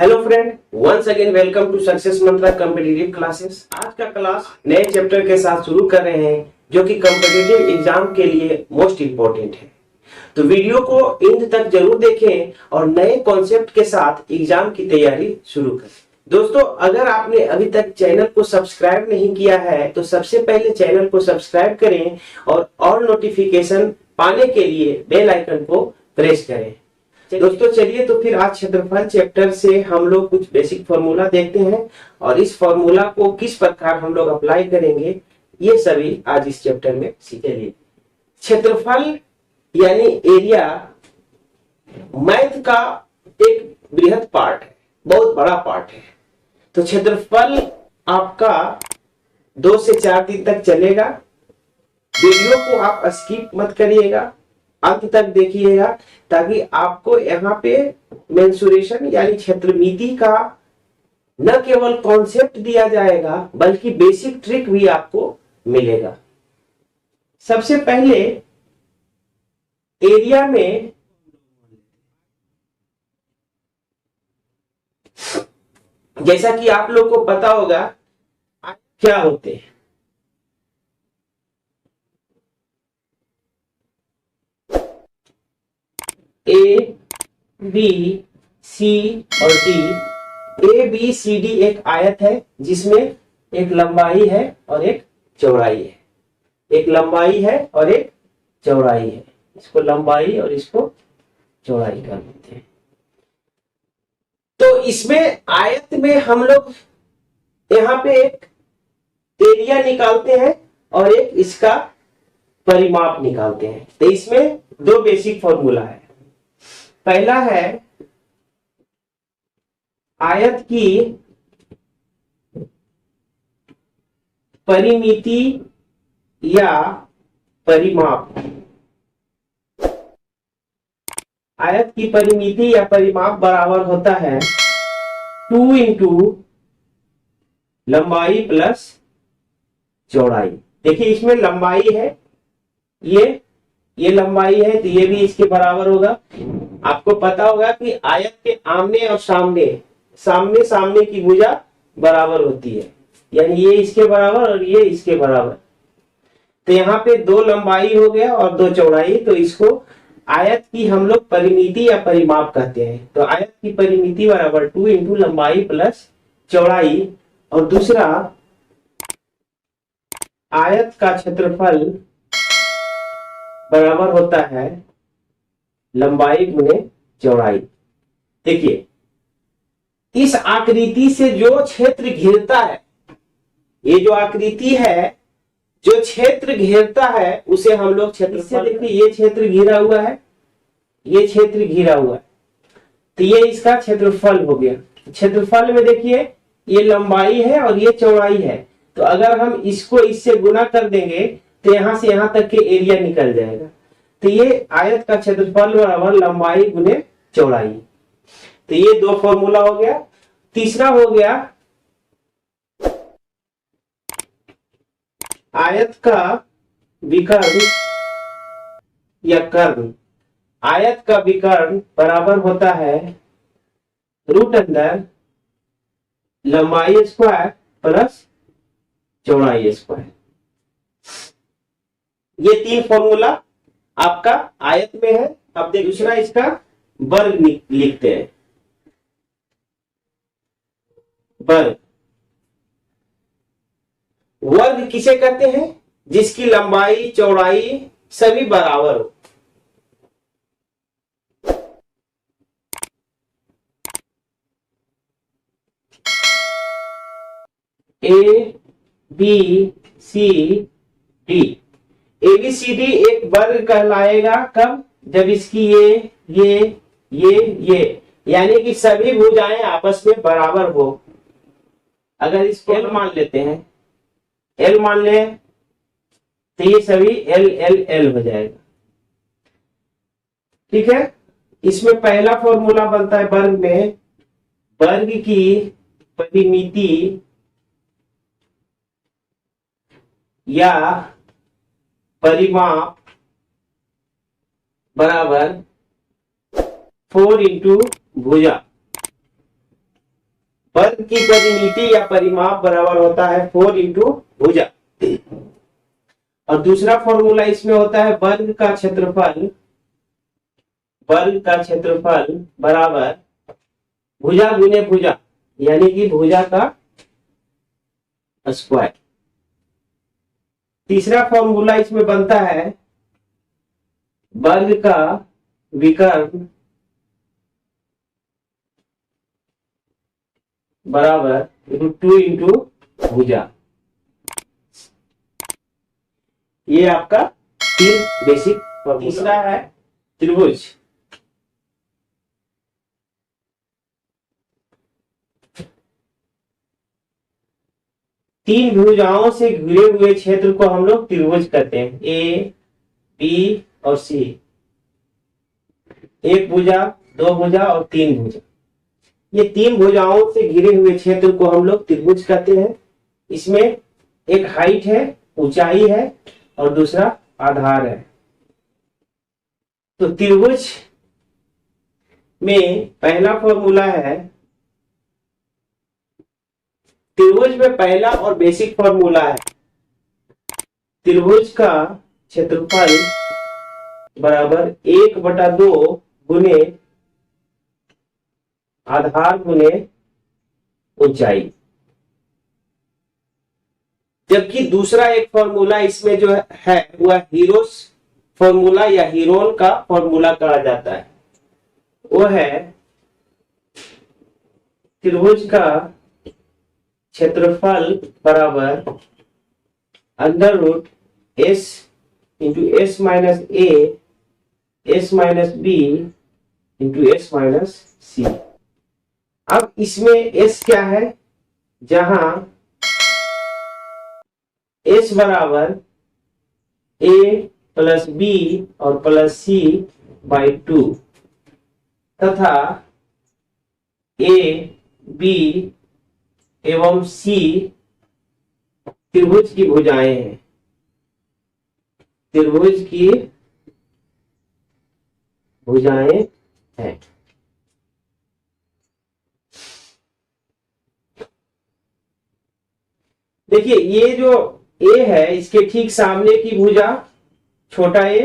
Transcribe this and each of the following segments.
Hello friend, once again welcome to success mantra competitive classes. आज का class नए chapter के साथ शुरू कर रहे हैं जो कि कॉम्पिटिटिव एग्जाम के लिए मोस्ट इंपॉर्टेंट है। तो वीडियो को एंड तक जरूर देखें और नए कॉन्सेप्ट के साथ एग्जाम की तैयारी शुरू करें। दोस्तों, अगर आपने अभी तक चैनल को सब्सक्राइब नहीं किया है तो सबसे पहले चैनल को सब्सक्राइब करें और ऑल नोटिफिकेशन पाने के लिए बेल आइकन को प्रेस करें। दोस्तों चलिए, तो फिर आज क्षेत्रफल चैप्टर से हम लोग कुछ बेसिक फॉर्मूला देखते हैं और इस फॉर्मूला को किस प्रकार हम लोग अप्लाई करेंगे ये सभी आज इस चैप्टर में सीखेंगे। क्षेत्रफल यानी एरिया मैथ का एक बृहद पार्ट है, बहुत बड़ा पार्ट है। तो क्षेत्रफल आपका 2 से 4 दिन तक चलेगा। वीडियो को आप स्किप मत करिएगा, अंत तक देखिएगा ताकि आपको यहाँ पे मेंसुरेशन यानी क्षेत्रमिति का न केवल कॉन्सेप्ट दिया जाएगा बल्कि बेसिक ट्रिक भी आपको मिलेगा। सबसे पहले एरिया में जैसा कि आप लोग को पता होगा क्या होते हैं। ए बी सी और D. A B C D एक आयत है जिसमें एक लंबाई है और एक चौड़ाई है। एक लंबाई है और एक चौड़ाई है। इसको लंबाई और इसको चौड़ाई कर देते हैं। तो इसमें आयत में हम लोग यहाँ पे एक एरिया निकालते हैं और एक इसका परिमाप निकालते हैं। तो इसमें 2 बेसिक फॉर्मूला है। पहला है आयत की परिमिति या परिमाप। आयत की परिमिति या परिमाप बराबर होता है 2 इंटू लंबाई प्लस चौड़ाई। देखिए इसमें लंबाई है, ये लंबाई है तो ये भी इसके बराबर होगा। आपको पता होगा कि आयत के आमने और सामने की भुजा बराबर होती है, यानी ये इसके बराबर और ये इसके बराबर। तो यहाँ पे 2 लंबाई हो गया और 2 चौड़ाई, तो इसको आयत की हम लोग परिमिति या परिमाप कहते हैं। तो आयत की परिमिति बराबर 2 इंटू लंबाई प्लस चौड़ाई। और दूसरा आयत का क्षेत्रफल बराबर होता है लंबाई गुने चौड़ाई। देखिए इस आकृति से जो क्षेत्र घिरता है, ये जो आकृति है जो क्षेत्र घेरता है उसे हम लोग क्षेत्रफल। देखिए ये क्षेत्र घिरा हुआ है, ये क्षेत्र घिरा हुआ है, तो ये इसका क्षेत्रफल हो गया। क्षेत्रफल में देखिए ये लंबाई है और ये चौड़ाई है, तो अगर हम इसको इससे गुना कर देंगे तो यहां से यहां तक के एरिया निकल जाएगा। तो ये आयत का क्षेत्रफल बराबर लंबाई गुने चौड़ाई। तो ये 2 फॉर्मूला हो गया। तीसरा हो गया आयत का विकर्ण या कर्ण। आयत का विकर्ण बराबर होता है रूट अंदर लंबाई स्क्वायर प्लस चौड़ाई स्क्वायर। ये 3 फॉर्मूला आपका आयत में है। अब देखिए दूसरा इसका वर्ग लिखते हैं। वर्ग वर्ग किसे कहते हैं? जिसकी लंबाई चौड़ाई सभी बराबर हो। A B C D. ABCD एक वर्ग कहलाएगा कब? जब इसकी ये यानी कि सभी भुजाएं आपस में बराबर हो। अगर इसको L मान लेते हैं, L मान ले तो ये सभी L हो जाएगा। ठीक है, इसमें पहला फॉर्मूला बनता है वर्ग में, वर्ग की परिमिति या परिमाप बराबर 4 इंटू भुजा। वर्ग की परिमिति या परिमाप बराबर होता है 4 इंटू भुजा। और दूसरा फॉर्मूला इसमें होता है वर्ग का क्षेत्रफल बराबर भुजा गुने भुजा, यानी कि भुजा का स्क्वायर। तीसरा फॉर्मूला इसमें बनता है वर्ग का विकर्ण बराबर √2 इंटू भुजा। ये आपका तीन बेसिक फॉर्मूला। तीसरा है त्रिभुज। तीन भुजाओं से घिरे हुए क्षेत्र को हम लोग त्रिभुज कहते हैं, ए बी और सी। एक भुजा, दो भुजा और तीन भुजा। ये तीन भुजाओं से घिरे हुए क्षेत्र को हम लोग त्रिभुज कहते हैं। इसमें एक हाइट है, ऊंचाई है और दूसरा आधार है। तो त्रिभुज में पहला फॉर्मूला है, त्रिभुज में पहला और बेसिक फॉर्मूला है त्रिभुज का क्षेत्रफल बराबर 1/2 गुने आधार गुने ऊंचाई। जबकि दूसरा एक फॉर्मूला इसमें जो है वह हीरोस फॉर्मूला या हीरोन का फॉर्मूला कहा जाता है। वो है त्रिभुज का क्षेत्रफल बराबर √S into S minus A S minus B into S minus C। अब इसमें S क्या है, जहां S बराबर A प्लस B और प्लस C बाई 2 तथा A B एवं C त्रिभुज की भुजाएं हैं। त्रिभुज की भुजाएं हैं। देखिए ये जो A है इसके ठीक सामने की भुजा छोटा a,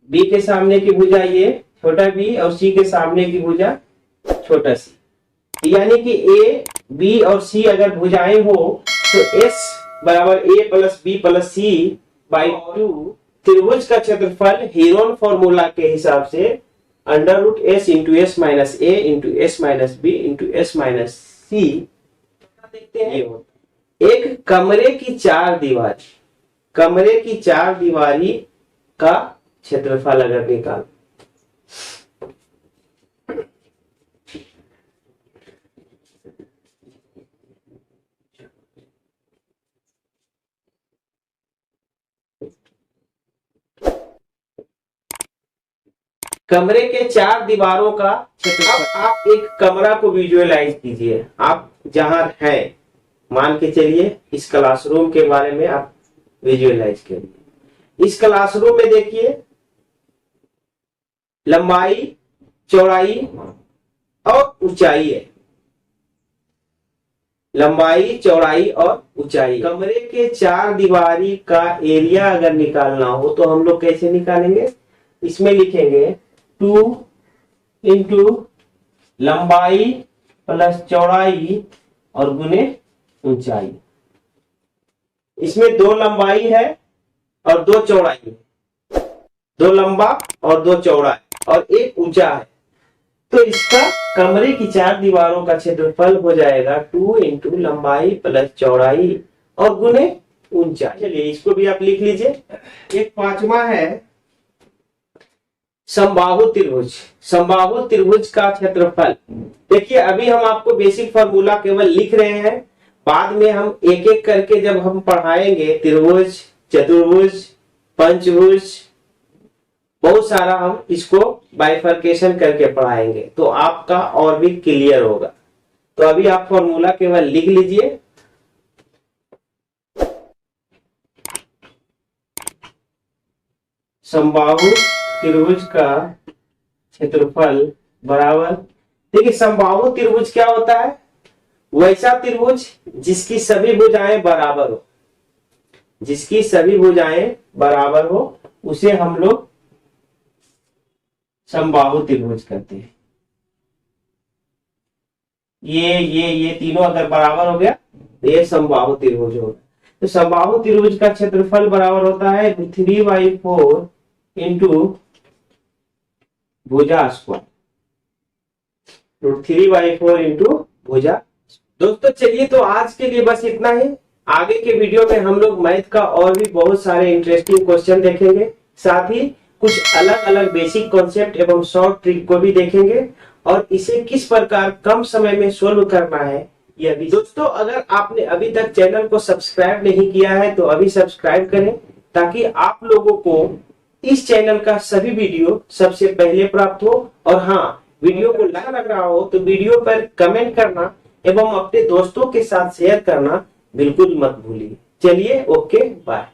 B के सामने की भुजा ये छोटा b और C के सामने की भुजा छोटा c। यानी कि A, B और C अगर भुजाएं हो तो S बराबर A plus B plus C by 2। त्रिभुज का क्षेत्रफल हीरोन फॉर्मूला के हिसाब से √S into S minus A into S minus B into S minus C। देखते हैं एक कमरे की चार दीवारी का क्षेत्रफल अगर निकाल, कमरे के चार दीवारों का क्षेत्रफल। आप एक कमरा को विजुअलाइज कीजिए। आप जहां हैं, मान के चलिए इस क्लासरूम के बारे में आप विजुअलाइज करिए। इस क्लासरूम में देखिए लंबाई, चौड़ाई और ऊंचाई है। लंबाई, चौड़ाई और ऊंचाई। कमरे के चार दीवारी का एरिया अगर निकालना हो तो हम लोग कैसे निकालेंगे, इसमें लिखेंगे 2 इंटू लंबाई प्लस चौड़ाई और गुने ऊंचाई। इसमें 2 लंबाई है और 2 चौड़ाई है, 2 लंबा और 2 चौड़ा है और 1 ऊंचा है। तो इसका कमरे की चार दीवारों का क्षेत्रफल हो जाएगा 2 इंटू लंबाई प्लस चौड़ाई और गुने ऊंचाई। चलिए इसको भी आप लिख लीजिए। एक पांचवा है समबाहु त्रिभुज। समबाहु त्रिभुज का क्षेत्रफल। देखिए अभी हम आपको बेसिक फॉर्मूला केवल लिख रहे हैं, बाद में हम एक एक करके जब हम पढ़ाएंगे त्रिभुज, चतुर्भुज, पंचभुज, बहुत सारा हम इसको बाइफर्केशन करके पढ़ाएंगे तो आपका और भी क्लियर होगा। तो अभी आप फॉर्मूला केवल लिख लीजिए। समबाहु त्रिभुज का क्षेत्रफल बराबर, देखिए समबाहु त्रिभुज क्या होता है, वैसा त्रिभुज जिसकी सभी भुजाएं बराबर हो, जिसकी सभी भुजाएं बराबर हो उसे हम लोग समबाहु त्रिभुज कहते हैं। ये तीनों अगर बराबर हो गया तो ये समबाहु त्रिभुज होगा। तो समबाहु त्रिभुज का क्षेत्रफल बराबर होता है 3/4 इंटू भुजा स्क्वायर, 3/4 इंटू भुजा। दोस्तों चलिए, तो आज के लिए बस इतना ही। आगे के वीडियो में हम लोग मैथ का और भी बहुत सारे इंटरेस्टिंग क्वेश्चन देखेंगे, साथ ही कुछ अलग अलग बेसिक कॉन्सेप्ट एवं शॉर्ट ट्रिक को भी देखेंगे और इसे किस प्रकार कम समय में सोल्व करना है यह भी। दोस्तों अगर आपने अभी तक चैनल को सब्सक्राइब नहीं किया है तो अभी सब्सक्राइब करें, ताकि आप लोगों को इस चैनल का सभी वीडियो सबसे पहले प्राप्त हो। और हाँ, वीडियो को लाइक लग रहा हो तो वीडियो पर कमेंट करना एवं अपने दोस्तों के साथ शेयर करना बिल्कुल मत भूलिए। चलिए, ओके, बाय।